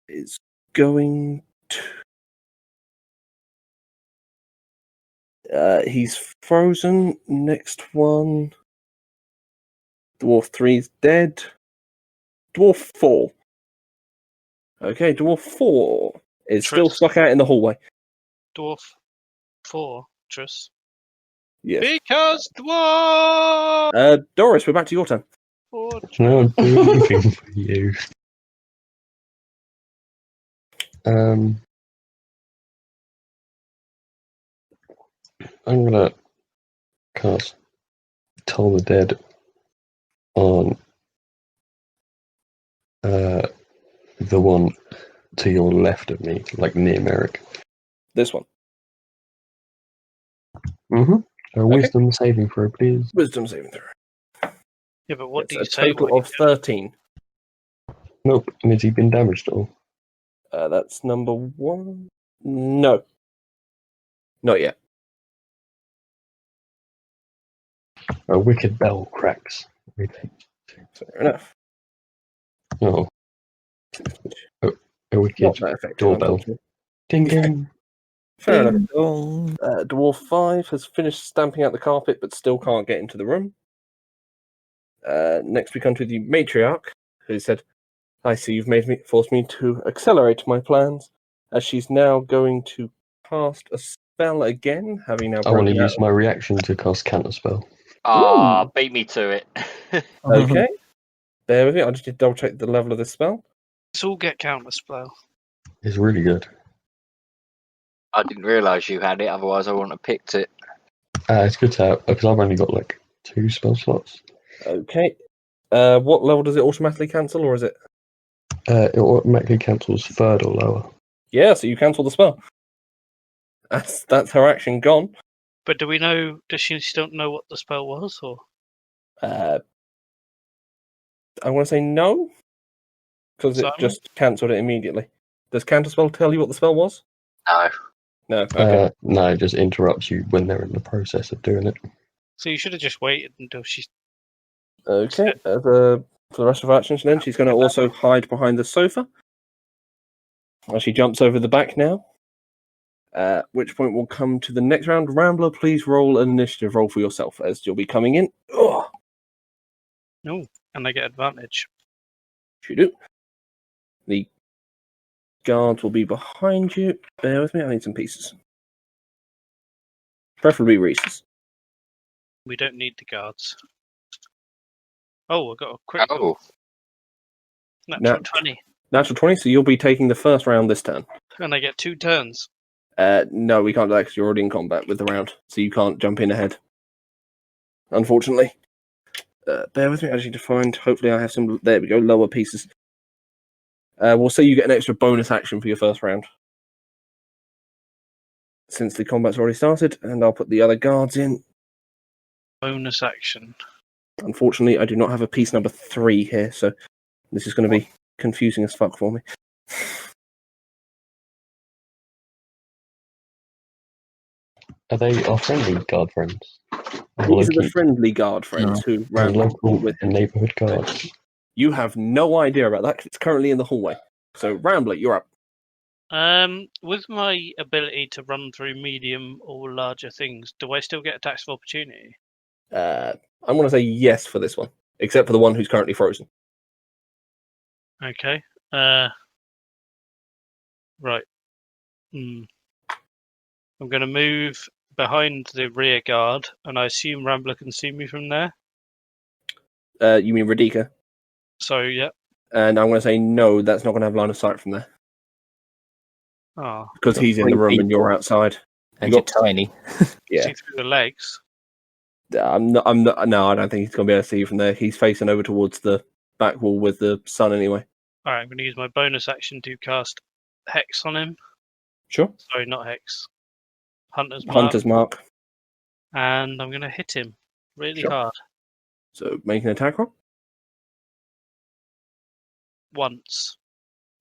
is going to... He's frozen. Next one. Dwarf 3's dead. Dwarf 4. Okay, Dwarf 4 is still Tris. stuck out in the hallway. Dwarf 4. Tris. Yes. Because dwarf. Doris, we're back to your turn. Can I do anything for you? I'm gonna cast Toll the Dead on the one to your left of me, like near Merrick. This one. Mm-hmm. A wisdom saving throw, please. Wisdom saving throw. Yeah, but what do you It's a say? total when of you do it? 13. Nope. Has he been damaged at all? That's number 1. No. Not yet. A wicked bell cracks. Fair enough. Oh. A Not wicked that effective. doorbell. unfortunately. Ding ding. Fair enough. Ding dong. Dwarf 5 has finished stamping out the carpet, but still can't get into the room. Next we come to the matriarch, who said, "I see you've forced me to accelerate my plans." As she's now going to cast a spell again, having now. I want to broken out. use my reaction to cast counter spell. Ah, beat me to it. Okay. Bear with me. I just need to double check the level of this spell. Let's all get counter spell. It's really good. I didn't realise you had it, otherwise I wouldn't have picked it. It's good to have because I've only got like 2 spell slots. Okay. What level does it automatically cancel, or is it? It automatically cancels 3rd or lower. Yeah, so you cancel the spell. That's her action gone. But do we know? Does she still know what the spell was, or I want to say no, because it Simon? just cancelled it immediately. Does counterspell tell you what the spell was? No. No. Okay. No, it just interrupts you when they're in the process of doing it. so you should have just waited until she? Okay. For the rest of her actions, then she's going to also hide behind the sofa. As she jumps over the back now. At which point we'll come to the next round. Rambler, please roll an initiative roll for yourself as you'll be coming in. Oh, No, and I get advantage. you do. The guards will be behind you. Bear with me, I need some pieces. Preferably Reese's. We don't need the guards. Oh, I got a quick Oh, natural No. 20, Natural 20, so you'll be taking the first round this turn. and I get 2 turns. No, we can't do that because you're already in combat with the round, so you can't jump in ahead. Unfortunately. Bear with me, I just need to find, hopefully I have some, there we go, lower pieces. We'll say you get an extra bonus action for your first round. Since the combat's already started, and I'll put the other guards in. Bonus action. Unfortunately, I do not have a piece number 3 here, so this is going to be confusing as fuck for me. Are they our friendly guard friends? These are the friendly guard friends who ran local with him. neighborhood guards. You have no idea about that because it's currently in the hallway. So, Rambler, you're up. With my ability to run through medium or larger things, do I still get attacks of opportunity? I'm going to say yes for this one, except for the one who's currently frozen. Okay. Right. I'm going to move behind the rear guard, and I assume Rambler can see me from there. You mean Radika? So, yeah. And I'm going to say no, that's not going to have line of sight from there. Oh, Because he's in the room and you're outside. And You you're tiny. Yeah. see through the legs. No, I don't think he's going to be able to see you from there. He's facing over towards the back wall with the sun anyway. Alright, I'm going to use my bonus action to cast Hex on him. Sure. Sorry, not Hex. Hunter's Mark. Hunter's Mark. And I'm going to hit him really Sure. hard. So, make an attack roll? Once.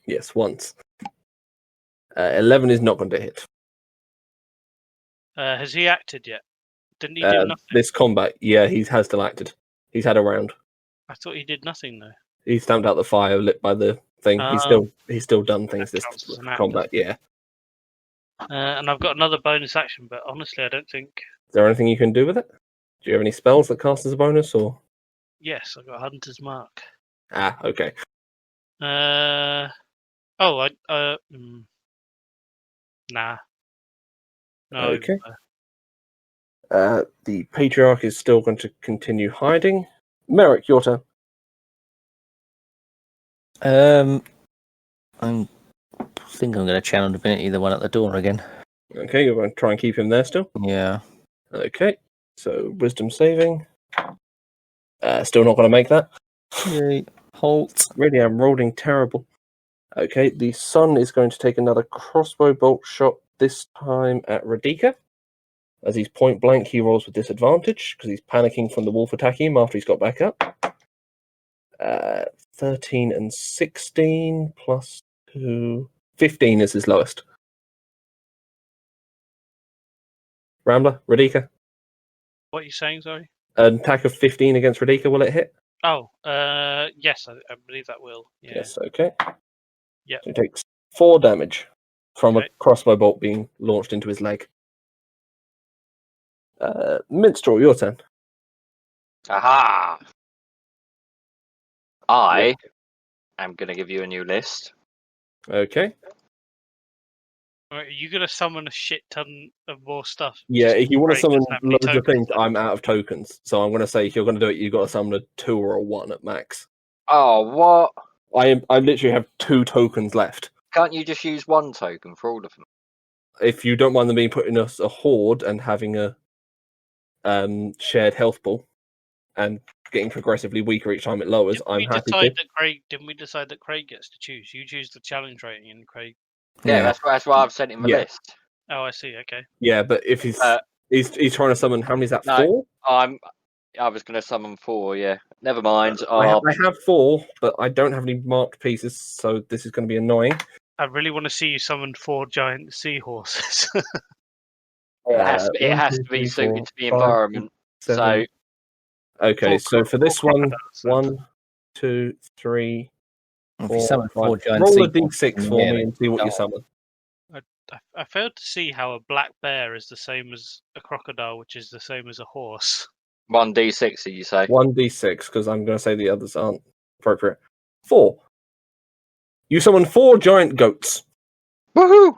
Yes, once. 11 is not going to hit. Has he acted yet? Didn't he do nothing? This combat, yeah, he has still acted. He's had a round. I thought he did nothing, though. He stamped out the fire lit by the thing. He's still done things That this counts as an act, combat, yeah. And I've got another bonus action, but honestly, I don't think. Is there anything you can do with it? Do you have any spells that cast as a bonus, or? Yes, I've got Hunter's Mark. Ah, okay. Nah. No. Okay. The Patriarch is still going to continue hiding. Merrick, your turn. I think I'm going to channel Divinity, the one at the door again. Okay, you're going to try and keep him there still. Yeah. Okay, so Wisdom saving. Still not going to make that. Yay. Halt. Really, I'm rolling terrible. Okay, the Sun is going to take another crossbow bolt shot, this time at Radika. As he's point blank, he rolls with disadvantage because he's panicking from the wolf attacking him after he's got back up. 13 and 16 plus 2. 15 is his lowest. Rambler, Radika. What are you saying, sorry? An attack of 15 against Radika, will it hit? Oh, yes, I believe that will. Yeah. Yes, okay. Yep. So he takes 4 damage from Okay. a crossbow bolt being launched into his leg. Minstrel, your turn. Aha! I am going to give you a new list. Okay. Right, are you gonna summon a shit ton of more stuff? Yeah, Just if you want to break summon us how many loads of tokens things, left? I'm out of tokens. So I'm going to say if you're going to do it, you've got to summon a 2 or a 1 at max. Oh, what? I literally have 2 tokens left. Can't you just use 1 token for all of them? If you don't mind them being put in a horde and having a shared health pool and getting progressively weaker each time it lowers, Didn't I'm we happy decide to. that Craig? Didn't we decide that Craig gets to choose? You choose the challenge rating, and Craig. Yeah, that's why I've sent him a Yeah. list. Oh, I see. Okay. Yeah, but if he's trying to summon, how many is that? No. 4? I was going to summon 4, yeah. Never mind. I have 4, but I don't have any marked pieces, so this is going to be annoying. I really want to see you summon 4 giant seahorses. It has to 1, be 2, 3, suited 4, to the 5, environment. 7. Okay, so for this one, crocodiles, 1, 2, 3, If 4, you summon 4 5. giant Roll a seahorses d6 in for the air, me and see what you die. summon. I failed to see how a black bear is the same as a crocodile, which is the same as a horse. 1d6, did you say? 1d6, because I'm going to say the others aren't appropriate. 4. You summon 4 giant goats. Woohoo!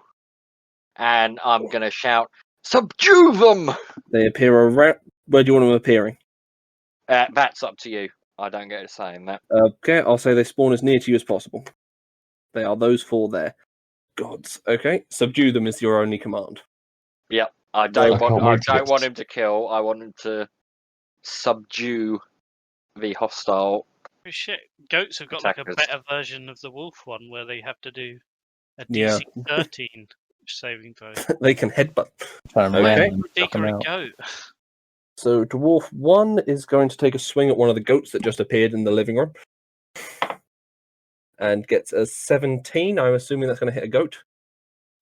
And I'm going to shout, subdue them! They appear around. Where do you want them appearing? That's up to you. I don't get a say in that. Okay, I'll say they spawn as near to you as possible. They are those 4 there. Gods. Okay, subdue them is your only command. Yep. I I don't can't wait to get want him to kill. I want him to subdue the hostile. Oh, shit, goats have got like a Attackers. better version of the wolf one where they have to do a Yeah. DC 13 saving throw. They can headbutt. Try and Okay. ram them, chuck Radika 'em a out. goat. So Dwarf 1 is going to take a swing at one of the goats that just appeared in the living room. And gets a 17. I'm assuming that's going to hit a goat.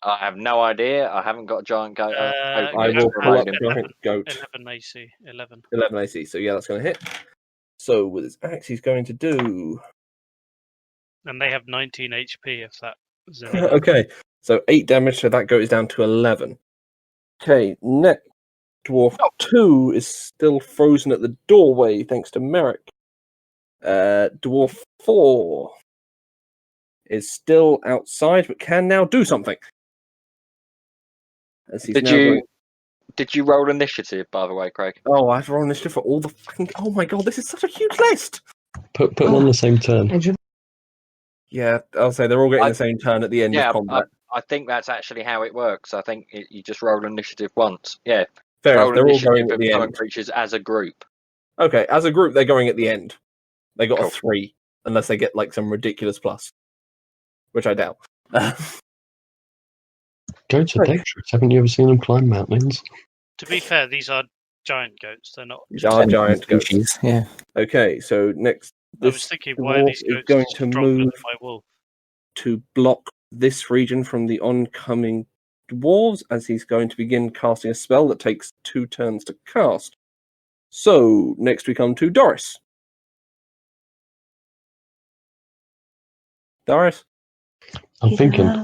I have no idea. I haven't got a giant goat. I Yeah, will pull up yeah. giant goat. 11 AC. 11. 11 AC, so yeah, that's going to hit. So with his axe, he's going to do... And they have 19 HP if that is any. Okay, so 8 damage, so that goat is down to 11. Okay, next. Dwarf 2 is still frozen at the doorway, thanks to Merrick. Dwarf 4 is still outside, but can now do something. As he's now Did you roll initiative, by the way, Craig? Oh, I have to roll initiative for all the fucking... Oh my god, this is such a huge list! Put them on the same turn. Yeah, I'll say they're all getting the same turn at the end of combat. I think that's actually how it works. I think you just roll initiative once. Yeah. Fair enough, Roll they're all initiative going at of the summon end. creatures as a group. Okay, as a group, they're going at the end. They got Cool. a 3, unless they get like some ridiculous plus. Which I doubt. Goats are dangerous. Haven't you ever seen them climb mountains? To be fair, these are giant goats. They're not. These are giant goats. Species, yeah. Okay, so next, I was this thinking, why are these dwarf is goats going to stronger move than my wolf? to block this region from the oncoming dwarves, as he's going to begin casting a spell that takes 2 turns to cast. So, next we come to Doris. Doris? I'm thinking.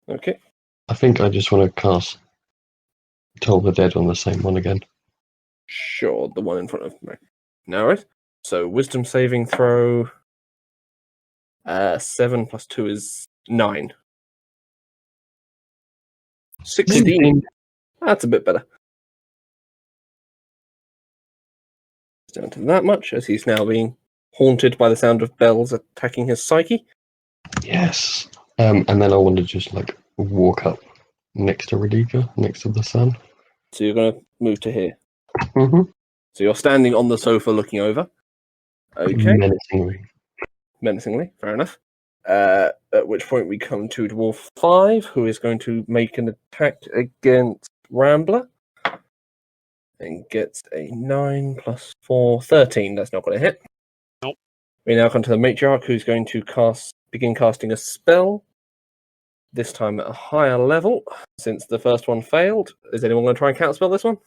Okay. I think I just want to cast Toll the Dead on the same one again. Sure, the one in front of me. No worries. So wisdom saving throw. 7 plus 2 is 9. 16. That's a bit better. It's down to that much, as he's now being haunted by the sound of bells attacking his psyche. Yes. And then I want to just like walk up next to Radika, next to the sun. So you're going to move to here. Mm-hmm. So you're standing on the sofa looking over. Okay. Menacingly. Menacingly, fair enough. At which point we come to Dwarf 5, who is going to make an attack against Rambler. And gets a 9 plus 4, 13. That's not going to hit. Nope. We now come to the Matriarch, who's going to begin casting a spell. This time at a higher level, since the first one failed. Is anyone going to try and counterspell this one?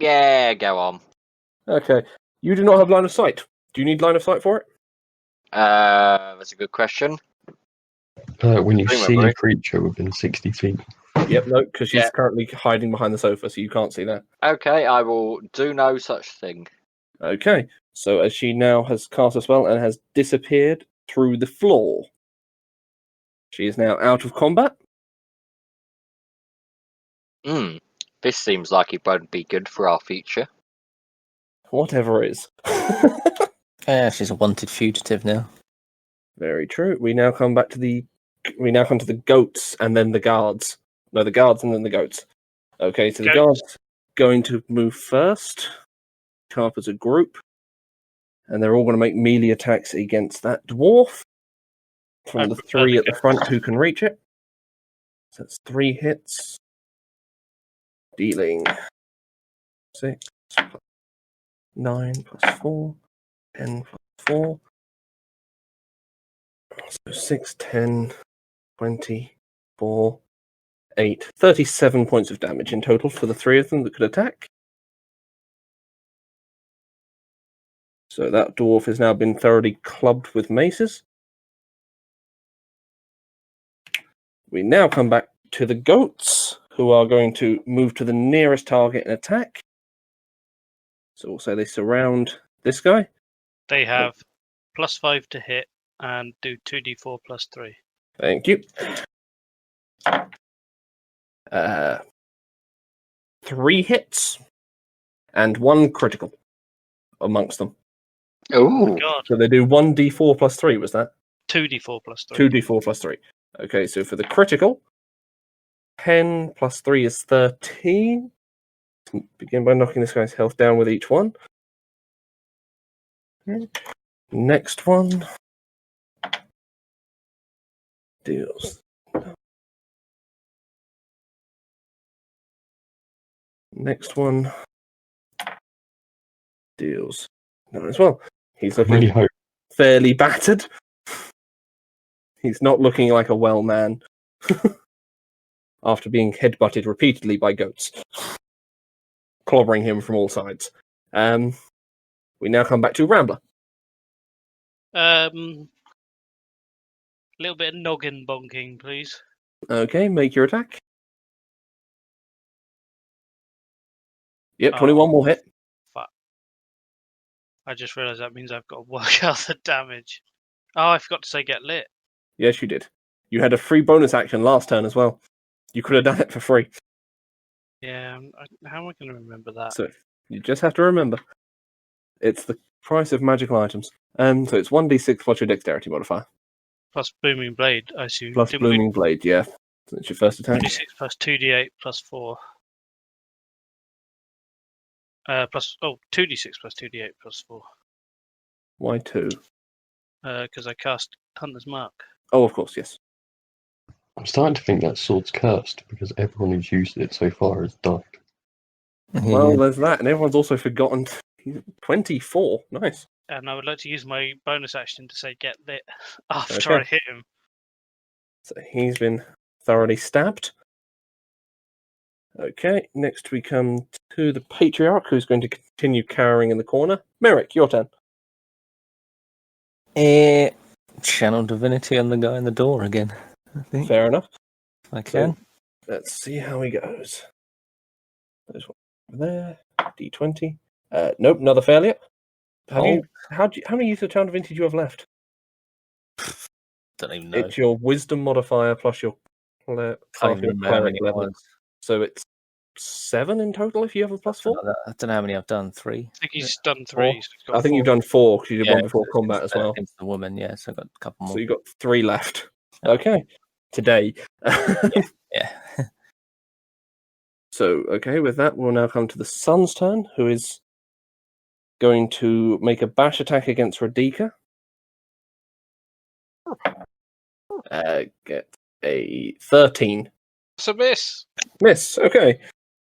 Yeah, go on. Okay. You do not have line of sight. Do you need line of sight for it? That's a good question. When you Pretty see much, a right? creature within 60 feet. Yep, no, because she's Yeah. currently hiding behind the sofa, so you can't see that. Okay, I will do no such thing. Okay, so as she now has cast a spell and has disappeared through the floor, she is now out of combat. This seems like it won't be good for our future. Whatever is. Yeah, she's a wanted fugitive now. Very true. We now come to the goats and then the guards. No, the guards and then the goats. Okay, so the Goats. guards going to move first. Come up as a group. And they're all going to make melee attacks against that dwarf. From I the prefer 3 the at the goats. front who can reach it. So that's 3 hits. Dealing 6 plus 9 plus 4. 10 plus 4. So 6, 10, 20, 4, 8. 37 points of damage in total for the 3 of them that could attack. So that dwarf has now been thoroughly clubbed with maces. We now come back to the goats, who are going to move to the nearest target and attack. So we'll say they surround this guy. They have +5 to hit and do 2d4 plus 3. Thank you. 3 hits and 1 critical amongst them. Ooh. God, So they do 1d4 plus 3, was that? 2d4 plus 3. 2d4 plus 3. Okay, so for the critical, 10 plus 3 is 13. Begin by knocking this guy's health down with each one. Next one deals. Next one deals 9 as well. He's I looking really hope. fairly battered. He's not looking like a well man after being headbutted repeatedly by goats, clobbering him from all sides. We now come back to Rambler. Little bit of noggin bonking, please. Okay, make your attack. Yep, Oh. 21 will hit. I just realised that means I've got to work out the damage. Oh, I forgot to say get lit. Yes, you did. You had a free bonus action last turn as well. You could have done it for free. Yeah, how am I going to remember that? So you just have to remember. It's the price of magical items. So it's 1d6 plus your dexterity modifier. Plus Booming Blade, I assume. Plus Didn't we- Blooming Blade, yeah. That's your first attack. 2d6 plus 2d8 plus 4. 2d6 plus 2d8 plus 4. Why 2? Because I cast Hunter's Mark. Oh, of course, yes. I'm starting to think that sword's cursed because everyone who's used it so far has died. Well, there's that, and everyone's also forgotten 24. Nice. And I would like to use my bonus action to say get lit after Okay. I hit him. So he's been thoroughly stabbed. Okay, next we come to the Patriarch, who's going to continue cowering in the corner. Merrick, your turn. Channel divinity on the guy in the door again. I think. Fair enough. If I So can. let's see how he goes. There's one over there. D20. Nope, another failure. How many use of Chant Divinity do you have left? Don't even know. It's your Wisdom modifier plus your Can't half even your remember how cleric many it level. was. So it's 7 in total if you have a plus 4. I don't know how many I've done. 3. I think he's done 3. So he's got I think you've 4. done 4 because you did one before combat as well. Against the woman, yeah. So I've got a couple more. So you've got 3 left. Yeah. Okay. Today. Yeah. So, okay, with that, we'll now come to the Sun's turn, who is going to make a bash attack against Radika. Get a 13. It's a miss Miss, okay.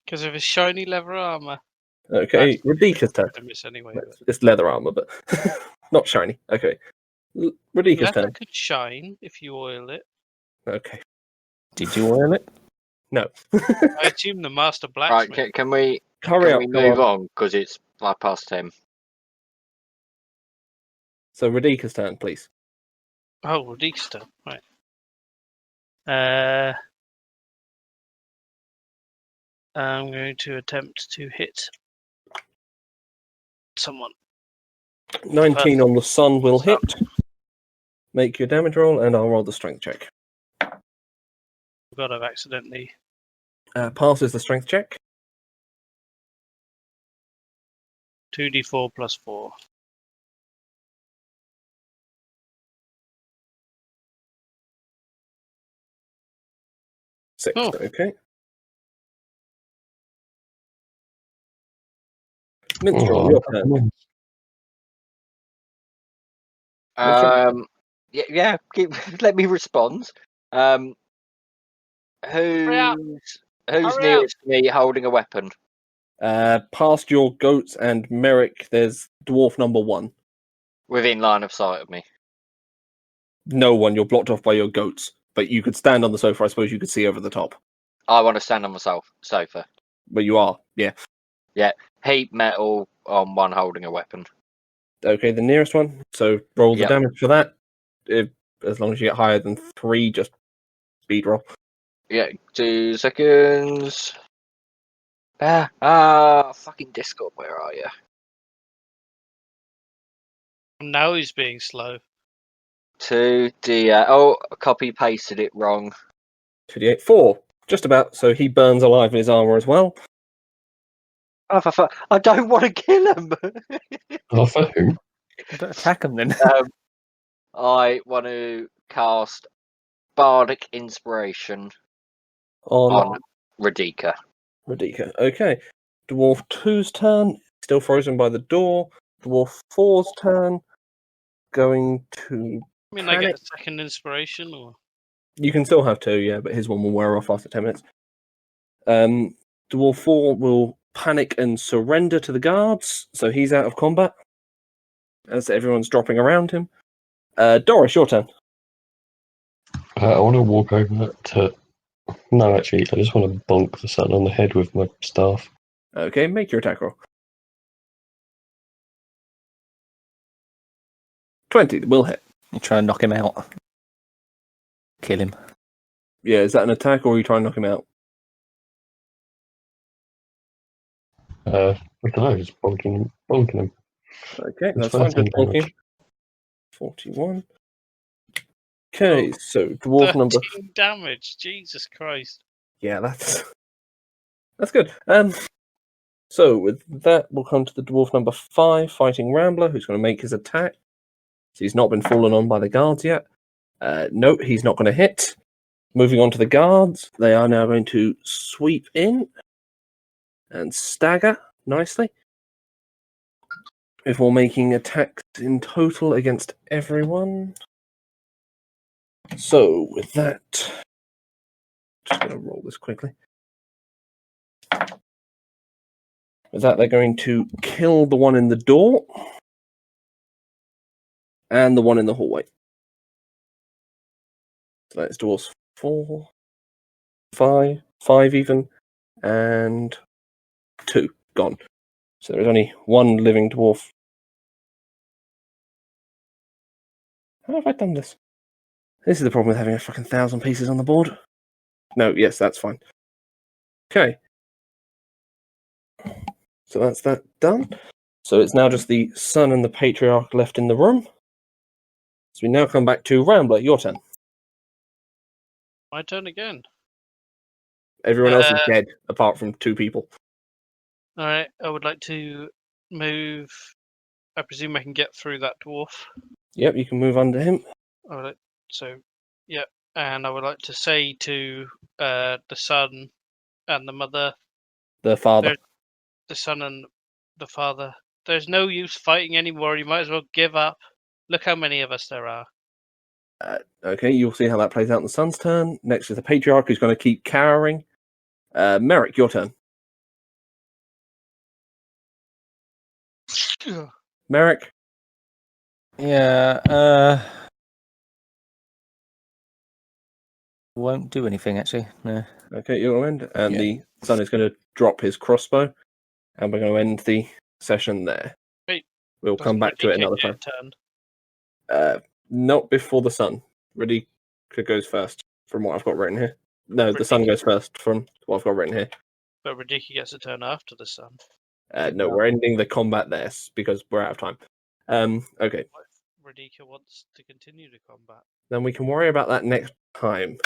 because of his shiny leather armor. Okay, Radika's turn. A miss anyway. It's leather armor, but not shiny. Okay. Radika's Leather turn. could shine if you oil it. Okay. Did you oil it? No. I assume the master blacksmith. Right, can we Hurry up, go move on. on? Because it's like past 10. So Radika's turn, please. Oh, Radika's turn. Right. I'm going to attempt to hit someone. 19 on the Sun will hit. Make your damage roll, and I'll roll the strength check. God, I've accidentally. Passes the strength check. 2d4 plus 4. Six. Oh. Okay. Minstrel, your turn. Yeah. Let me respond. Who's nearest to me holding a weapon? Past your goats and Merrick, there's dwarf number 1. Within line of sight of me. No one, you're blocked off by your goats. But you could stand on the sofa, I suppose you could see over the top. I want to stand on my sofa. But you are, yeah. Yeah. Heat metal on one holding a weapon. Okay, the nearest one. So roll the Yep. damage for that. As long as you get higher than 3, just speed roll. Yeah, 2 seconds. Fucking Discord, where are you? Now he's being slow. 2D. I copy pasted it wrong. 2d8, 4. Just about. So he burns alive in his armor as well. Oh, for fuck! I don't want to kill him. Oh, for who? Don't attack him then. I want to cast Bardic Inspiration On Radika. Radika. Okay. Dwarf 2's turn. Still frozen by the door. Dwarf 4's turn. Going to. I mean, I get a second inspiration, or You can still have 2, yeah, but his one will wear off after 10 minutes. Dwarf 4 will panic and surrender to the guards, so he's out of combat as everyone's dropping around him. Doris, your turn. I want to walk over to. No, actually, I just want to bonk the sun on the head with my staff. Okay, make your attack roll. 20 will hit. You try and knock him out. Kill him. Yeah, is that an attack or are you trying to knock him out? I don't know, just bonking him. Okay, that's It's fine. 13 Just bonk him. damage. 41. Okay, so dwarf number. 13 damage. Jesus Christ. Yeah, that's good. So with that, we'll come to the dwarf number 5, fighting Rambler, who's going to make his attack. So he's not been fallen on by the guards yet. Nope, he's not going to hit. Moving on to the guards, they are now going to sweep in and stagger nicely before making attacks in total against everyone. So with that, just going to roll this quickly. With that, they're going to kill the one in the door and the one in the hallway. So that's dwarves 4, 5 even, and 2 gone. So there's only one living dwarf. How have I done this? This is the problem with having a fucking 1,000 pieces on the board. No, yes, that's fine. Okay. So that's that done. So it's now just the Sun and the Patriarch left in the room. So we now come back to Rambler, your turn. My turn again. Everyone else is dead, apart from 2 people. All right. I would like to move. I presume I can get through that dwarf. Yep, you can move under him. Yeah, and I would like to say to the son and the mother, The father. the son and the father, there's no use fighting anymore. You might as well give up. Look how many of us there are. Okay, you'll see how that plays out in the Sun's turn. Next is the Patriarch, who's going to keep cowering. Merrick, your turn. Merrick? Yeah, won't do anything actually. No. Okay, you'll end. And Yeah. the Sun is going to drop his crossbow. And we're going to end the session there. Wait, We'll come back to it another time. Turn. Not before the Sun. Radika goes first, from what I've got written here. No, the Sun Radika. goes first, from what I've got written here. But Radika gets a turn after the sun. No, we're ending the combat there, because we're out of time. Okay, What if Radika wants to continue the combat? then we can worry about that next time.